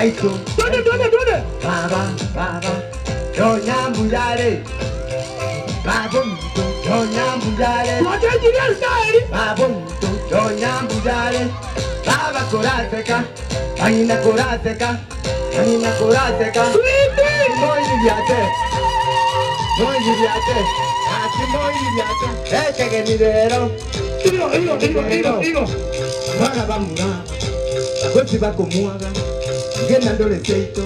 Baito. Twende. Baba. Yonyambuyale. Babonto. Yonyambuyale. Tuwajengilia style. Babonto. Yonyambuyale. Baba korateka. Anina korateka. Sweetie. Moiliate. Echegenidero. Higo. Bana bamura. Akwesi bakumuaga. Gena ndole seito.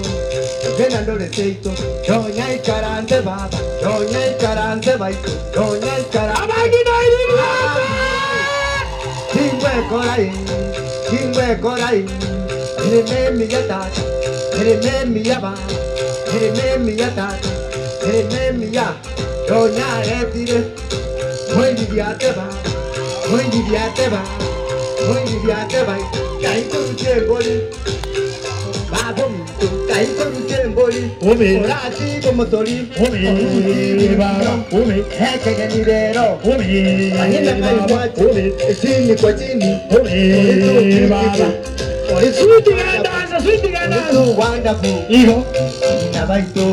Doña Icarante baba. Doña Icarante baito. Doña Icarante. Abagina iliwa. Kingwe korai. Hireme ya tata. Hireme ya ba. Hireme ya tata. Hireme ya. Doña Etire. Muy viviate ba. Kaito uchemboli. Babom tu kaito uchemboli. Ome. Orati como tori. Ome. Baba. Ome. Hechegenidero. Ome. Anina kaiwachi. Ome. Chini kwa chini. Ome. Baba. Sweetie gandanza. Wonderful. Higo. Inabaito.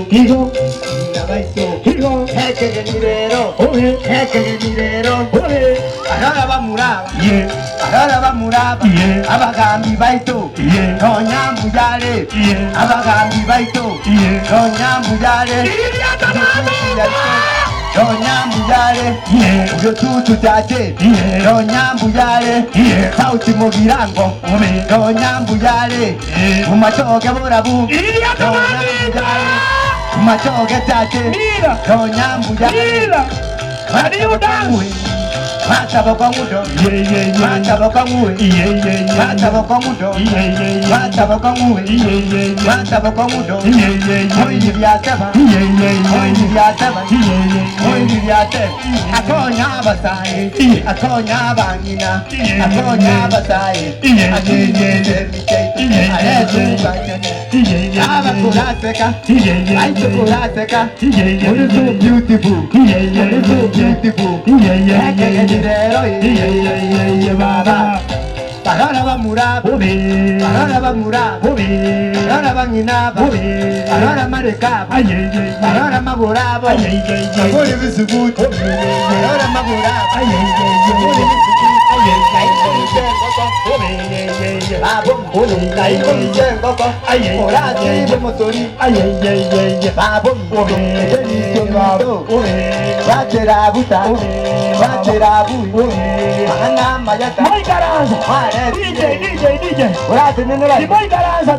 Hechegenidero. Ome. Ahora bamuraba. Yeah. Abagambi baito. Yeah. Tonyambuyale. Yeah. Abagambi baito. Yeah. Tonyambuyale. Tonyambuyale. Yeah. Uyo tutu tate. Yeah. Tonyambuyale. Yeah. Sauti mu birango. Ome. Tonyambuyale. Yeah. Mumachoge burabu. Tonyambuyale. Mumachoge tate. Mira. Tonyambuyale. Adiyo dance. Mataba kwa mudo. Yeah. Mataba kwa muwe. Yeah. Mataba kwa mudo. Yeah. Mataba kwa muwe. Yeah. Mataba kwa mudo. Yeah. Moyi byataba. Moyi byataba. Moyi byataba. Akonya abasaye. Akonya abanyina. Akonya abasaye. Agenye mitete. Ayetu banyene. Abakurateka. Aitukurateka. You're so beautiful. You're so beautiful. Baba. Parara bamuraba. Parara bamuraba. Parara banginaba. Parara marekaba. Parara magoraba. Agore bisuguti. Parara magoraba. Agore bisuguti. Babom, kaiko mchengo. Orati bomotori. Babom, Wacherabuta. Mana mayata. Timoi Garanza. Mare. DJ. Orati nenera. Timoi Garanza.